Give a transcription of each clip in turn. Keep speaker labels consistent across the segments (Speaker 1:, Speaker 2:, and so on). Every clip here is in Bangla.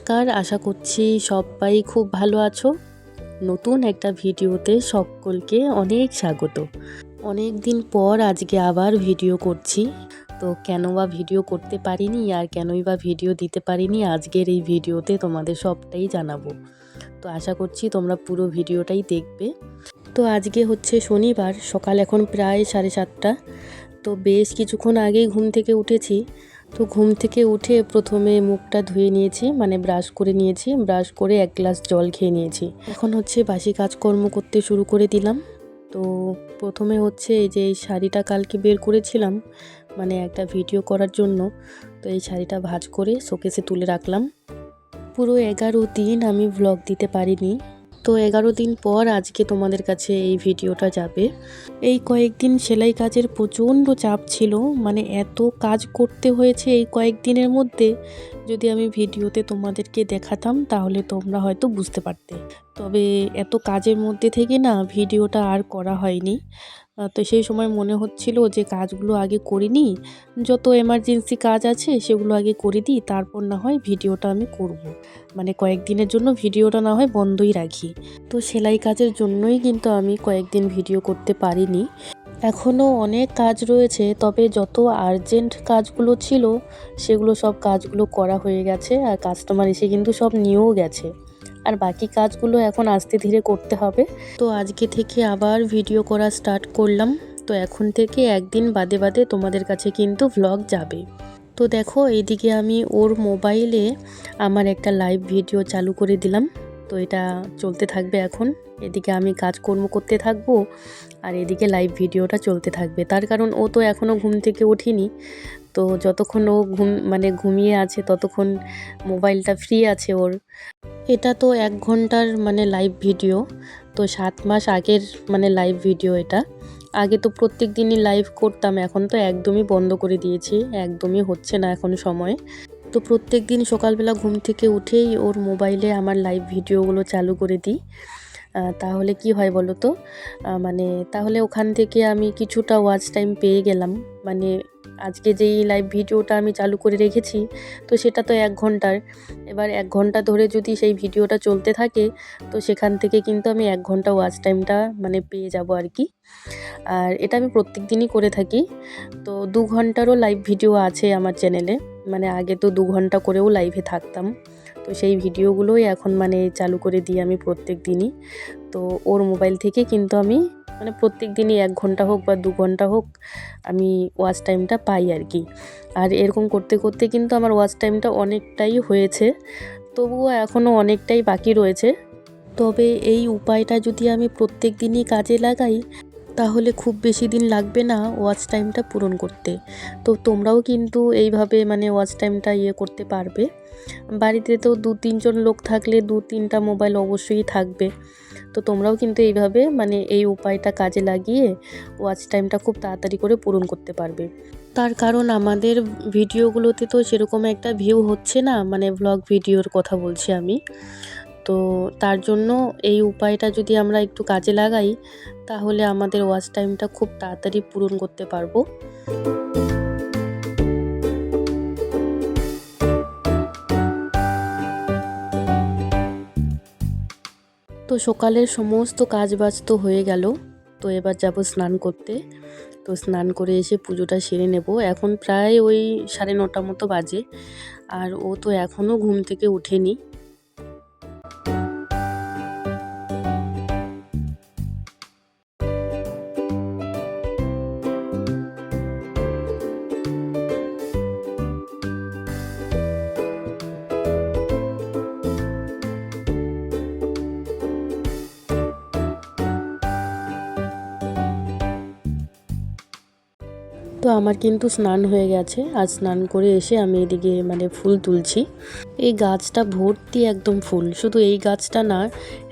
Speaker 1: নমস্কার, আশা করছি সবাই খুব ভালো আছো। নতুন একটা ভিডিওতে সকলকে অনেক স্বাগত। অনেক দিন পর আজকে আবার ভিডিও করছি। তো কেন বা ভিডিও করতে পারিনি আর কেনই বা ভিডিও দিতে পারিনি, আজকের এই ভিডিওতে তোমাদের সবটাই জানাবো। তো আশা করছি তোমরা পুরো ভিডিওটাই দেখবে। তো আজকে হচ্ছে শনিবার, সকাল এখন প্রায় 7:30। তো বেশ কিছুক্ষণ আগেই ঘুম থেকে উঠেছি। তো ঘুম থেকে উঠে প্রথমে মুখটা ধুয়ে নিয়েছি, মানে ব্রাশ করে নিয়েছি। ব্রাশ করে এক গ্লাস জল খেয়ে নিয়েছি। এখন হচ্ছে বাসি কাজকর্ম করতে শুরু করে দিলাম। তো প্রথমে হচ্ছে এই যে এই শাড়িটা কালকে বের করেছিলাম, মানে একটা ভিডিও করার জন্য। তো এই শাড়িটা ভাঁজ করে শোকেসে তুলে রাখলাম। পুরো 11 দিন আমি ভ্লগ দিতে পারিনি। তো 11 দিন পর আজকে তোমাদের কাছে এই ভিডিওটা যাবে। এই কয়েকদিন সেলাই কাজের প্রচণ্ড চাপ ছিল, মানে এত কাজ করতে হয়েছে এই কয়েকদিনের মধ্যে। যদি আমি ভিডিওতে তোমাদেরকে দেখাতাম তাহলে তোমরা হয়তো বুঝতে পারতে। তবে এত কাজের মধ্যে থেকে না ভিডিওটা আর করা হয়নি। তো সেই সময় মনে হচ্ছিল যে কাজগুলো আগে করে নিই, যত এমার্জেন্সি কাজ আছে সেগুলো আগে করে দিই, তারপর না হয় ভিডিওটা আমি করব। মানে কয়েকদিনের জন্য ভিডিওটা না হয় বন্ধই রাখি। তো সেলাই কাজের জন্যই কিন্তু আমি কয়েকদিন ভিডিও করতে পারিনি। এখনও অনেক কাজ রয়েছে, তবে যত আর্জেন্ট কাজগুলো ছিল সেগুলো সব কাজগুলো করা হয়ে গেছে, আর কাস্টমার এসে কিন্তু সব নিয়েও গেছে। আর বাকি কাজগুলো এখন আস্তে ধীরে করতে হবে। তো আজকে থেকে আবার ভিডিও করা স্টার্ট করলাম। তো এখন থেকে একদিন বাদে বাদে তোমাদের কাছে কিন্তু ভ্লগ যাবে। তো দেখো, এইদিকে আমি ওর মোবাইলে আমার একটা লাইভ ভিডিও চালু করে দিলাম। তো এটা চলতে থাকবে এখন। এদিকে আমি কাজকর্ম করতে থাকবো আর এদিকে লাইভ ভিডিওটা চলতে থাকবে। তার কারণ ও তো এখনও ঘুম থেকে ওঠেনি। তো যতক্ষণ ও ঘুমিয়ে আছে ততক্ষণ মোবাইলটা ফ্রি আছে ওর। এটা তো 1 ঘন্টার মানে লাইভ ভিডিও। তো 7 মাস আগের মানে লাইভ ভিডিও এটা। আগে তো প্রত্যেক দিনই লাইভ করতাম, এখন তো একদমই বন্ধ করে দিয়েছি, একদমই হচ্ছে না এখন সময়। তো প্রত্যেক দিন সকালবেলা ঘুম থেকে উঠেই ওর মোবাইলে আমার লাইভ ভিডিওগুলো চালু করে দিই। তাহলে কি হয় বলো তো, মানে তাহলে ওখান থেকে আমি কিছুটা ওয়াচ টাইম পেয়ে গেলাম। মানে আজকে যেই লাইভ ভিডিওটা আমি চালু করে রেখেছি, তো সেটা তো 1 ঘন্টার। এবার 1 ঘন্টা ধরে যদি সেই ভিডিওটা চলতে থাকে, তো সেখান থেকে কিন্তু আমি 1 ঘন্টা ওয়াচ টাইমটা মানে পেয়ে যাব আর কি। আর এটা আমি প্রত্যেক দিনই করে থাকি। তো 2 ঘন্টারও লাইভ ভিডিও আছে আমার চ্যানেলে। মানে আগে তো 2 ঘন্টা করেও লাইভে থাকতাম। তো সেই ভিডিওগুলোই এখন মানে চালু করে দিই আমি প্রত্যেক দিনই। তো ওর মোবাইল থেকে কিন্তু আমি মানে প্রত্যেক দিনই 1 ঘন্টা হোক বা 2 ঘন্টা হোক আমি ওয়াচ টাইমটা পাই আর কি। আর এরকম করতে করতে কিন্তু আমার ওয়াচ টাইমটা অনেকটাই হয়েছে, তবুও এখনও অনেকটাই বাকি রয়েছে। তবে এই উপায়টা যদি আমি প্রত্যেক দিনই কাজে লাগাই, তাহলে খুব বেশি দিন লাগবে না ওয়াচ টাইমটা পূরণ করতে। তো তোমরাও কিন্তু এইভাবে মানে ওয়াচ টাইমটা করতে পারবে। বাড়িতে তো 2-3 জন লোক থাকলে 2-3টা মোবাইল অবশ্যই থাকবে। তো তোমরাও কিন্তু এইভাবে মানে এই উপায়টা কাজে লাগিয়ে ওয়াচ টাইমটা খুব তাড়াতাড়ি করে পূরণ করতে পারবে। তার কারণ আমাদের ভিডিওগুলোতে তো সেরকম একটা ভিউ হচ্ছে না, মানে ভ্লগ ভিডিওর কথা বলছি আমি। তো তার জন্য এই উপায়টা যদি আমরা একটু কাজে লাগাই, তাহলে আমাদের ওয়াচ টাইমটা খুব তাড়াতাড়ি পূরণ করতে পারবো। তো সকালের সমস্ত কাজবাজ তো হয়ে গেল। তো এবার যাব স্নান করতে। তো স্নান করে এসে পুজোটা সেরে নেব। এখন প্রায় ওই 9:30 মতো বাজে, আর ও তো এখনও ঘুম থেকে ওঠেনি। তো আমার কিন্তু স্নান হয়ে গেছে। আর স্নান করে এসে আমি এদিকে মানে ফুল তুলছি। এই গাছটা ভর্তি একদম ফুল। শুধু এই গাছটা না,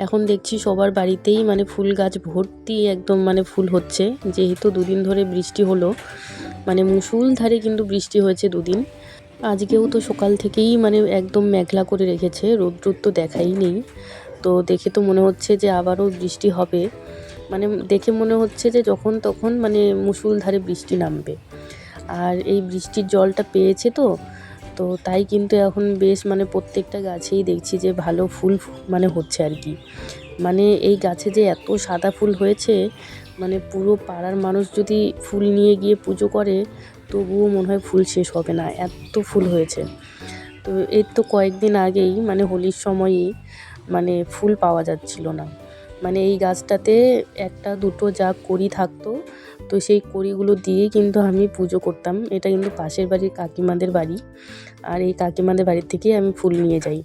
Speaker 1: এখন দেখছি সবার বাড়িতেই মানে ফুল গাছ ভর্তি একদম মানে ফুল হচ্ছে। যেহেতু 2 দিন ধরে বৃষ্টি হলো, মানে মুষলধারে কিন্তু বৃষ্টি হয়েছে 2 দিন। আজকেও তো সকাল থেকেই মানে একদম মেঘলা করে রেখেছে, রোদ তো দেখাই নেই। তো দেখে তো মনে হচ্ছে যে আবারও বৃষ্টি হবে। মানে দেখে মনে হচ্ছে যে যখন তখন মানে মুষলধারে বৃষ্টি নামবে। আর এই বৃষ্টির জলটা পেয়েছে তো তো তাই কিন্তু এখন বেশ মানে প্রত্যেকটা গাছেই দেখছি যে ভালো ফুল মানে হচ্ছে আর কি। মানে এই গাছে যে এত সাদা ফুল হয়েছে, মানে পুরো পাড়ার মানুষ যদি ফুল নিয়ে গিয়ে পুজো করে তবুও মনে হয় ফুল শেষ হবে না, এত ফুল হয়েছে। তো এর তো কয়েকদিন আগেই মানে হোলির সময়ই মানে ফুল পাওয়া যাচ্ছিল না। মানে এই গাছটাতে একটা দুটো যা কড়ি থাকতো, তো সেই কড়িগুলো দিয়েই কিন্তু আমি পুজো করতাম। এটা কিন্তু পাশের বাড়ির কাকিমাদের বাড়ি, আর এই কাকিমাদের বাড়ির থেকেই আমি ফুল নিয়ে যাই।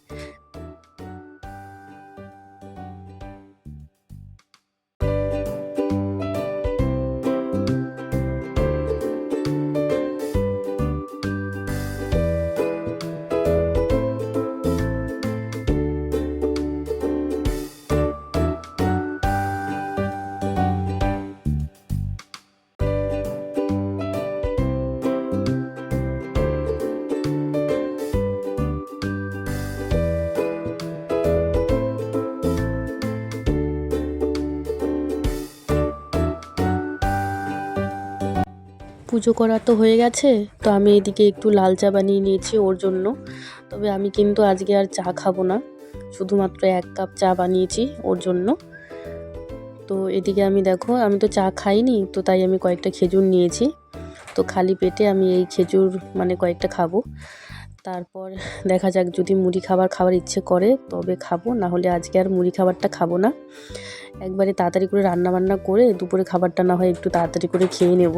Speaker 1: পুজো করা তো হয়ে গেছে, তো আমি এদিকে একটু লাল চা বানিয়ে নিয়েছি ওর জন্য। তবে আমি কিন্তু আজকে আর চা খাবো না, শুধুমাত্র 1 কাপ চা বানিয়েছি ওর জন্য। তো এদিকে আমি দেখো, আমি তো চা খাইনি, তো তাই আমি কয়েকটা খেজুর নিয়েছি। তো খালি পেটে আমি এই খেজুর মানে কয়েকটা খাবো। তারপর দেখা যাক, যদি মুড়ি খাবার ইচ্ছে করে তবে খাবো, না হলে আজকে আর মুড়ি খাবারটা খাবো না। একবারে তাড়াতাড়ি করে রান্নাবান্না করে দুপুরে খাবারটা না হয় একটু তাড়াতাড়ি করে খেয়ে নেব।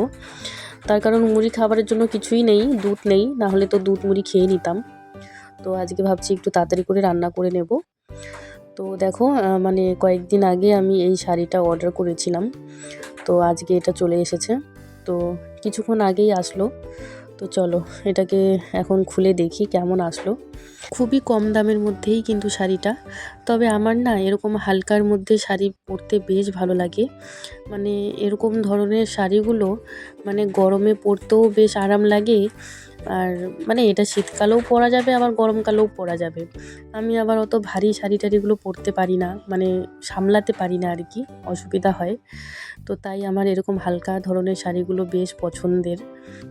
Speaker 1: তার কারণ মুড়ি খাবারের জন্য কিছুই নেই, দুধ নেই, না হলে তো দুধ মুড়ি খেয়ে নিতাম। তো আজকে ভাবছি একটু তাড়াতাড়ি করে রান্না করে নেব। তো দেখো, মানে কয়েকদিন আগে আমি এই শাড়িটা অর্ডার করেছিলাম, তো আজকে এটা চলে এসেছে। তো কিছুক্ষণ আগেই আসলো। তো চলো এটাকে এখন খুলে দেখি কেমন আসলো। খুবই কম দামের মধ্যেই কিন্তু শাড়িটা। তবে আমার না এরকম হালকার মধ্যে শাড়ি পরতে বেশ ভালো লাগে। মানে এরকম ধরনের শাড়িগুলো মানে গরমে পরতেও বেশ আরাম লাগে। আর মানে এটা শীতকালেও পরা যাবে, আবার গরমকালেও পরা যাবে। আমি আবার অত ভারী শাড়ি টাড়িগুলো পরতে পারি না, মানে সামলাতে পারি না আর কি, অসুবিধা হয়। তো তাই আমার এরকম হালকা ধরনের শাড়িগুলো বেশ পছন্দের।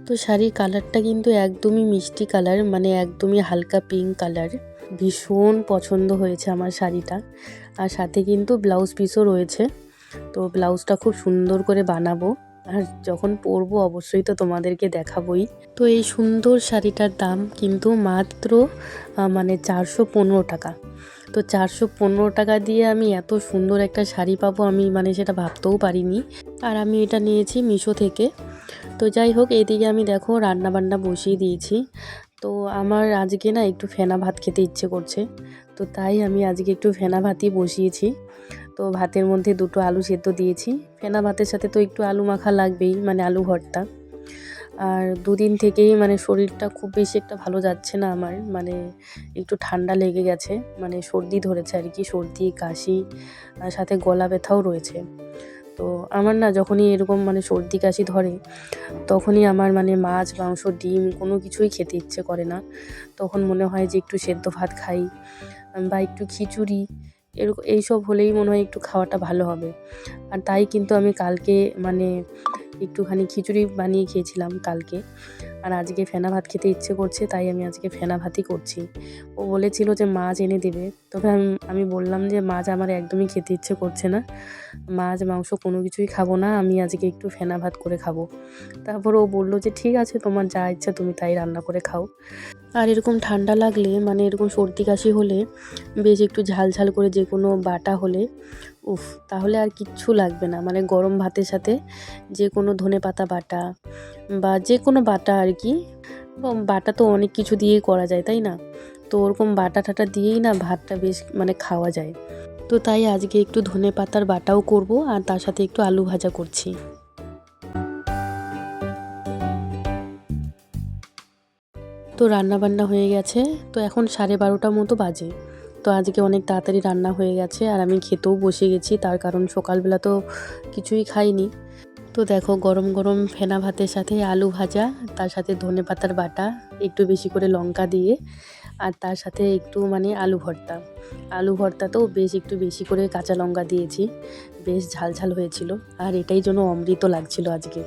Speaker 1: তো শাড়ির কালারটা কিন্তু একদমই মিষ্টি কালার, মানে একদমই হালকা পিঙ্ক কালার। ভীষণ পছন্দ হয়েছে আমার শাড়িটা। আর সাথে কিন্তু ব্লাউজ পিসও রয়েছে। তো ব্লাউজটা খুব সুন্দর করে বানাবো, আর যখন পরবো অবশ্যই তো তোমাদেরকে দেখাবোই। তো এই সুন্দর শাড়িটার দাম কিন্তু মাত্র মানে 415 টাকা। তো 415 টাকা দিয়ে আমি এত সুন্দর একটা শাড়ি পাবো, আমি মানে সেটা ভাবতেও পারিনি। আর আমি এটা নিয়েছি মিশো থেকে। তো যাই হোক, এইদিকে আমি দেখো রান্না বান্না বসিয়ে দিয়েছি। তো আমার আজকে না একটু ফেনা ভাত খেতে ইচ্ছে করছে, তো তাই আমি আজকে একটু ফেনা ভাতই বসিয়েছি। তো ভাতের মধ্যে 2টো আলু সেদ্ধ দিয়েছি। ফেনা ভাতের সাথে তো একটু আলু মাখা লাগবেই, মানে আলু ভর্তা। আর দুদিন থেকেই মানে শরীরটা খুব বেশি একটা ভালো যাচ্ছে না আমার, মানে একটু ঠান্ডা লেগে গেছে, মানে সর্দি ধরেছে আর কি, সর্দি কাশি, আর সাথে গলা ব্যথাও রয়েছে। তো আমার না যখনই এরকম মানে সর্দি কাশি ধরে, তখনই আমার মানে মাছ মাংস ডিম কোনো কিছুই খেতে ইচ্ছে করে না। তখন মনে হয় যে একটু সেদ্ধ ভাত খাই, বা একটু খিচুড়ি, এরকম এইসব হলেই মনে হয় একটু খাওয়াটা ভালো হবে। আর তাই কিন্তু আমি কালকে মানে একটুখানি খিচুড়ি বানিয়ে খেয়েছিলাম কালকে। আর আজকে ফেনা ভাত খেতে ইচ্ছে করছে, তাই আমি আজকে ফেনা ভাতই করছি। ও বলেছিল যে মাছ এনে দেবে, তবে আমি বললাম যে মাছ আমার একদমই খেতে ইচ্ছে করছে না, মাছ মাংস কোনো কিছুই খাবো না, আমি আজকে একটু ফেনা ভাত করে খাবো। তারপর ও বলল যে ঠিক আছে, তোমার যা ইচ্ছা তুমি তাই রান্না করে খাও। আর এরকম ঠান্ডা লাগলে, মানে এরকম সর্দি কাশি হলে বেশ একটু ঝাল ঝাল করে যে কোনো বাটা হলে, উফ, তাহলে আর কিচ্ছু লাগবে না। মানে গরম ভাতের সাথে যে কোনো ধনেপাতা বাটা বা যে কোনো বাটা আর কি, বাটা তো অনেক কিছু দিয়েই করা যায় তাই না, তো ওরকম বাটা টাটা দিয়েই না ভাতটা বেশ মানে খাওয়া যায়। তো তাই আজকে একটু ধনেপাতার বাটাও করব, আর তার সাথে একটু আলু ভাজা করছি। তো রান্না বান্না হয়ে গেছে, তো এখন 12:30 মতো বাজে। তো আজকে অনেক তাড়াতাড়ি রান্না হয়ে গেছে, আর আমি খেতেও বসে গেছি, তার কারণ সকালবেলা তো কিছুই খাইনি। তো দেখো গরম গরম ফেনা ভাতের সাথে আলু ভাজা, তার সাথে ধনেপাতার বাটা, একটু বেশি করে লঙ্কা দিয়ে, আর তার সাথে একটু মানে আলু ভর্তা। আলু ভর্তাতেও বেশ একটু বেশি করে কাঁচা লঙ্কা দিয়েছি, বেশ ঝাল ঝাল হয়েছিল, আর এটাই জন্য অমৃত লাগছিল আজকে।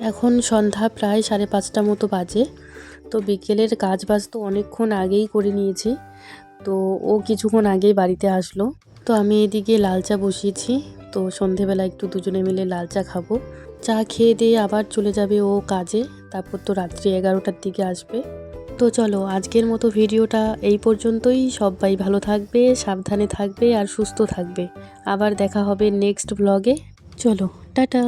Speaker 1: এখন সন্ধ্যা প্রায় 5:30 মতো বাজে। তো বিকেলের কাজ বাজ তো অনেকক্ষণ আগেই করে নিয়েছি। তো ও কিছুক্ষণ আগেই বাড়িতে আসলো। তো আমি এদিকে লাল চা বসিয়েছি। তো সন্ধেবেলা একটু দুজনে মিলে লাল চা খাবো। চা খেয়ে দিয়ে আবার চলে যাবে ও কাজে। তারপর তো রাত্রি 11টার দিকে আসবে। তো চলো আজকের মতো ভিডিওটা এই পর্যন্তই। সবাই ভালো থাকবে, সাবধানে থাকবে আর সুস্থ থাকবে। আবার দেখা হবে নেক্সট ব্লগে। চলো টাটা।